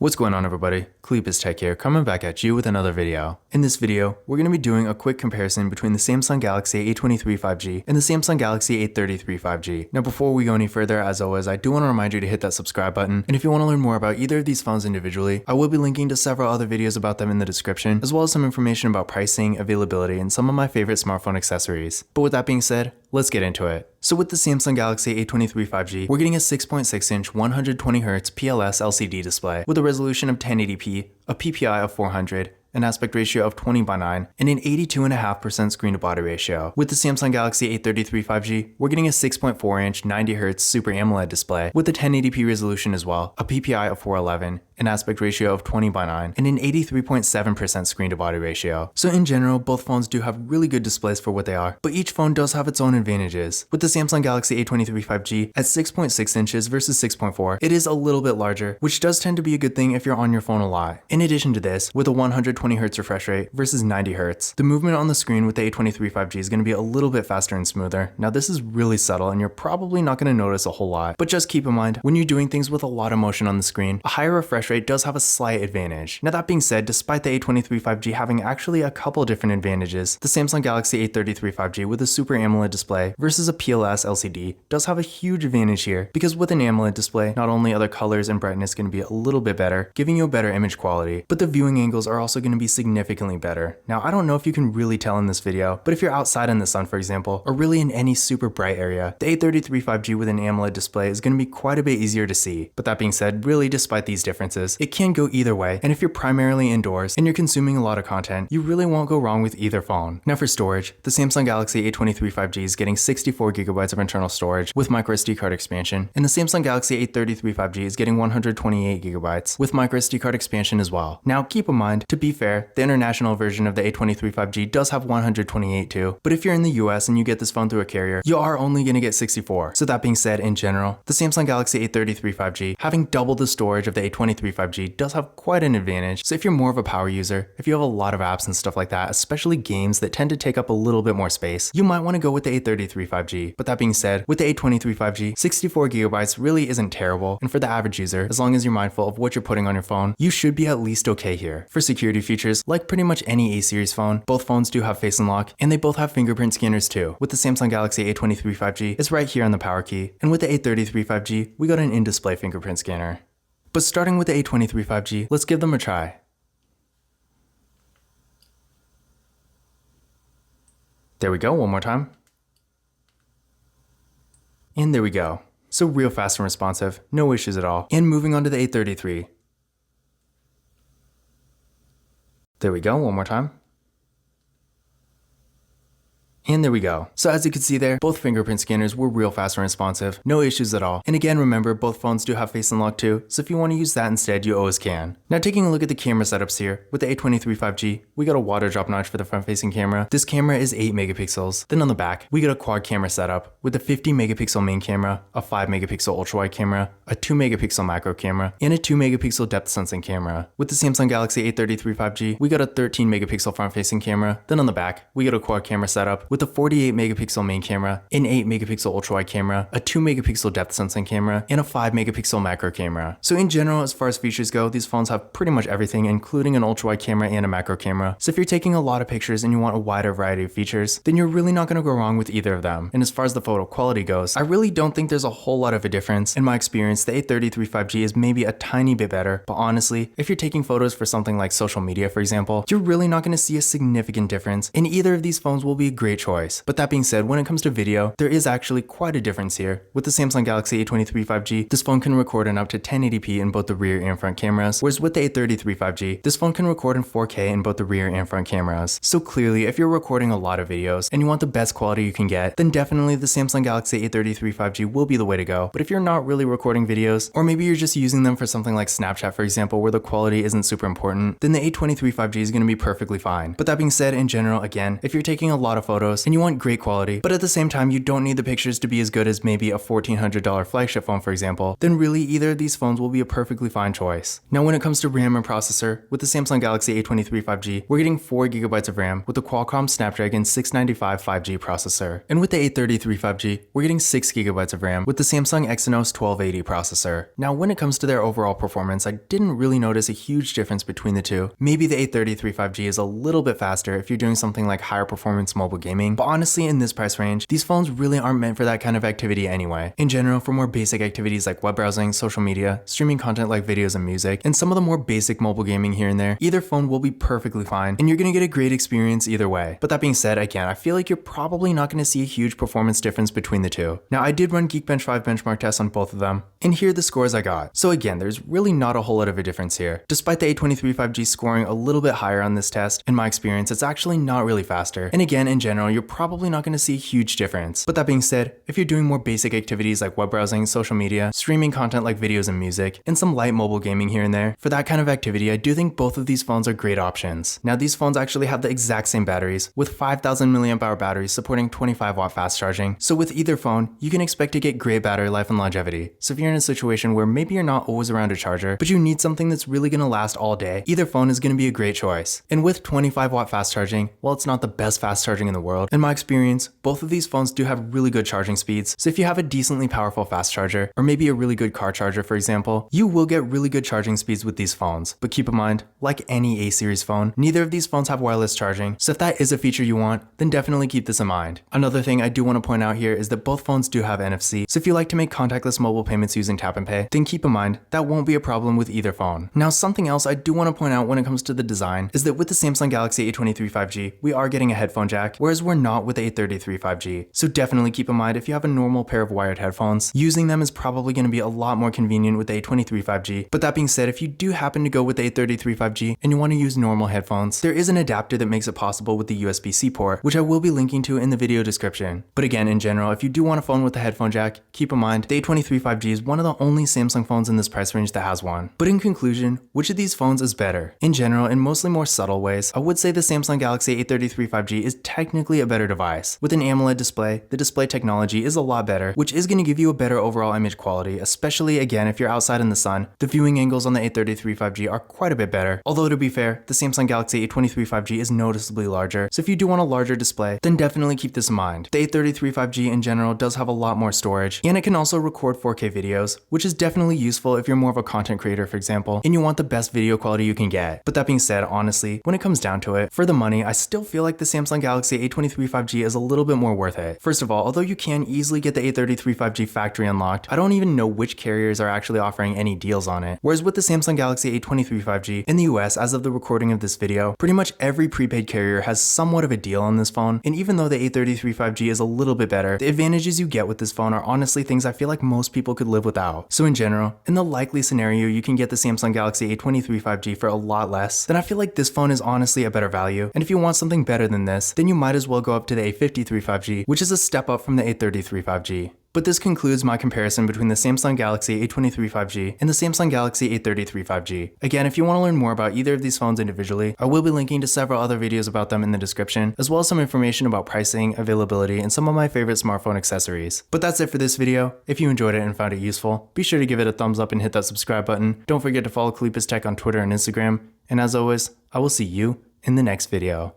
What's going on, everybody? Cleepus Tech here, coming back at you with another video. In this video, we're going to be doing a quick comparison between the Samsung Galaxy A23 5G and the Samsung Galaxy A33 5G. Now before we go any further, as always, I do want to remind you to hit that subscribe button, and if you want to learn more about either of these phones individually, I will be linking to several other videos about them in the description, as well as some information about pricing, availability, and some of my favorite smartphone accessories. But with that being said, let's get into it. So with the Samsung Galaxy A23 5G, we're getting a 6.6-inch 120Hz PLS LCD display with a resolution of 1080p, a PPI of 400, an aspect ratio of 20:9, and an 82.5% screen-to-body ratio. With the Samsung Galaxy A33 5G, we're getting a 6.4-inch 90Hz Super AMOLED display with a 1080p resolution as well, a PPI of 411, an aspect ratio of 20:9, and an 83.7% screen-to-body ratio. So in general, both phones do have really good displays for what they are, but each phone does have its own advantages. With the Samsung Galaxy A23 5G at 6.6 inches versus 6.4, it is a little bit larger, which does tend to be a good thing if you're on your phone a lot. In addition to this, with a 120Hz refresh rate versus 90Hz, the movement on the screen with the A23 5G is going to be a little bit faster and smoother. Now this is really subtle and you're probably not going to notice a whole lot, but just keep in mind, when you're doing things with a lot of motion on the screen, a higher refresh rate does have a slight advantage. Now that being said, despite the A23 5G having actually a couple different advantages, the Samsung Galaxy A33 5G with a Super AMOLED display versus a PLS LCD does have a huge advantage here, because with an AMOLED display, not only are the colors and brightness going to be a little bit better, giving you a better image quality, but the viewing angles are also going to be significantly better. Now I don't know if you can really tell in this video, but if you're outside in the sun, for example, or really in any super bright area, the A33 5G with an AMOLED display is going to be quite a bit easier to see. But that being said, really despite these differences, it can go either way, and if you're primarily indoors and you're consuming a lot of content, you really won't go wrong with either phone. Now for storage, the Samsung Galaxy A23 5G is getting 64GB of internal storage with microSD card expansion, and the Samsung Galaxy A33 5G is getting 128GB with microSD card expansion as well. Now keep in mind, to be fair, the international version of the A23 5G does have 128 too, but if you're in the US and you get this phone through a carrier, you are only going to get 64. So that being said, in general, the Samsung Galaxy A33 5G having double the storage of the A23 5G does have quite an advantage. So if you're more of a power user, if you have a lot of apps and stuff like that, especially games that tend to take up a little bit more space, you might want to go with the A33 5G. But that being said, with the A23 5G, 64GB really isn't terrible, and for the average user, as long as you're mindful of what you're putting on your phone, you should be at least okay here. For security features, like pretty much any A-series phone, both phones do have Face Unlock, and they both have fingerprint scanners too. With the Samsung Galaxy A23 5G, it's right here on the power key, and with the A33 5G, we got an in-display fingerprint scanner. But starting with the A23 5G, let's give them a try. There we go, one more time. And there we go. So real fast and responsive, no issues at all. And moving on to the A33. There we go, one more time. And there we go. So as you can see there, both fingerprint scanners were real fast and responsive, no issues at all. And again, remember, both phones do have Face Unlock too, so if you want to use that instead, you always can. Now taking a look at the camera setups here, with the A23 5G, we got a water drop notch for the front-facing camera. This camera is 8 megapixels. Then on the back, we got a quad camera setup with a 50 megapixel main camera, a 5 megapixel ultra-wide camera, a 2 megapixel macro camera, and a 2 megapixel depth sensing camera. With the Samsung Galaxy A33 5G, we got a 13 megapixel front-facing camera. Then on the back, we got a quad camera setup with a 48 megapixel main camera, an 8 megapixel ultra-wide camera, a 2 megapixel depth sensing camera, and a 5 megapixel macro camera. So in general, as far as features go, these phones have pretty much everything, including an ultra-wide camera and a macro camera. So if you're taking a lot of pictures and you want a wider variety of features, then you're really not going to go wrong with either of them. And as far as the photo quality goes, I really don't think there's a whole lot of a difference. In my experience, the A33 5G is maybe a tiny bit better, but honestly, if you're taking photos for something like social media, for example, you're really not going to see a significant difference, and either of these phones will be a great choice. But that being said, when it comes to video, there is actually quite a difference here. With the Samsung Galaxy A23 5G, this phone can record in up to 1080p in both the rear and front cameras, whereas with the A33 5G, this phone can record in 4K in both the rear and front cameras. So clearly, if you're recording a lot of videos and you want the best quality you can get, then definitely the Samsung Galaxy A33 5G will be the way to go. But if you're not really recording videos, or maybe you're just using them for something like Snapchat, for example, where the quality isn't super important, then the A23 5G is going to be perfectly fine. But that being said, in general, again, if you're taking a lot of photos, photos and you want great quality, but at the same time you don't need the pictures to be as good as maybe a $1,400 flagship phone, for example, then really either of these phones will be a perfectly fine choice. Now when it comes to RAM and processor, with the Samsung Galaxy A23 5G, we're getting 4GB of RAM with the Qualcomm Snapdragon 695 5G processor. And with the A33 5G, we're getting 6GB of RAM with the Samsung Exynos 1280 processor. Now when it comes to their overall performance, I didn't really notice a huge difference between the two. Maybe the A33 5G is a little bit faster if you're doing something like higher performance mobile gaming, but honestly in this price range, these phones really aren't meant for that kind of activity anyway. In general, for more basic activities like web browsing, social media, streaming content like videos and music, and some of the more basic mobile gaming here and there, either phone will be perfectly fine, and you're gonna get a great experience either way. But that being said, again, I feel like you're probably not gonna see a huge performance difference between the two. Now I did run Geekbench 5 benchmark tests on both of them, and here are the scores I got. So again, there's really not a whole lot of a difference here. Despite the A23 5G scoring a little bit higher on this test, in my experience, it's actually not really faster. And again, in general, you're probably not gonna see a huge difference. But that being said, if you're doing more basic activities like web browsing, social media, streaming content like videos and music, and some light mobile gaming here and there, for that kind of activity, I do think both of these phones are great options. Now these phones actually have the exact same batteries, with 5000 mAh batteries supporting 25W fast charging. So with either phone, you can expect to get great battery life and longevity. So if you're in a situation where maybe you're not always around a charger, but you need something that's really gonna last all day, either phone is gonna be a great choice. And with 25W fast charging, while it's not the best fast charging in the world, in my experience, both of these phones do have really good charging speeds. So if you have a decently powerful fast charger, or maybe a really good car charger for example, you will get really good charging speeds with these phones. But keep in mind, like any A-series phone, neither of these phones have wireless charging, so if that is a feature you want, then definitely keep this in mind. Another thing I do want to point out here is that both phones do have NFC, so if you like to make contactless mobile payments using tap and pay, then keep in mind that won't be a problem with either phone. Now something else I do want to point out when it comes to the design is that with the Samsung Galaxy A23 5G, we are getting a headphone jack, whereas we're not with the A33 5G. So definitely keep in mind if you have a normal pair of wired headphones, using them is probably going to be a lot more convenient with the A23 5G. But that being said, if you do happen to go with the A33 5G and you want to use normal headphones, there is an adapter that makes it possible with the USB-C port, which I will be linking to in the video description. But again, in general, if you do want a phone with a headphone jack, keep in mind the A23 5G is one of the only Samsung phones in this price range that has one. But in conclusion, which of these phones is better? In general, in mostly more subtle ways, I would say the Samsung Galaxy A33 5G is technically a better device. With an AMOLED display, the display technology is a lot better, which is going to give you a better overall image quality, especially again if you're outside in the sun. The viewing angles on the A33 5G are quite a bit better. Although to be fair, the Samsung Galaxy A23 5G is noticeably larger, so if you do want a larger display, then definitely keep this in mind. The A33 5G in general does have a lot more storage, and it can also record 4K videos, which is definitely useful if you're more of a content creator, for example, and you want the best video quality you can get. But that being said, honestly, when it comes down to it, for the money, I still feel like the Samsung Galaxy A23 5G is a little bit more worth it. First of all, although you can easily get the A33 5G factory unlocked, I don't even know which carriers are actually offering any deals on it. Whereas with the Samsung Galaxy A23 5G, in the US, as of the recording of this video, pretty much every prepaid carrier has somewhat of a deal on this phone, and even though the A33 5G is a little bit better, the advantages you get with this phone are honestly things I feel like most people could live without. So in general, in the likely scenario you can get the Samsung Galaxy A23 5G for a lot less, then I feel like this phone is honestly a better value, and if you want something better than this, then you might as well go up to the A53 5G, which is a step up from the A33 5G. But this concludes my comparison between the Samsung Galaxy A23 5G and the Samsung Galaxy A33 5G. Again, if you want to learn more about either of these phones individually, I will be linking to several other videos about them in the description, as well as some information about pricing, availability, and some of my favorite smartphone accessories. But that's it for this video. If you enjoyed it and found it useful, be sure to give it a thumbs up and hit that subscribe button. Don't forget to follow Kalipis Tech on Twitter and Instagram. And as always, I will see you in the next video.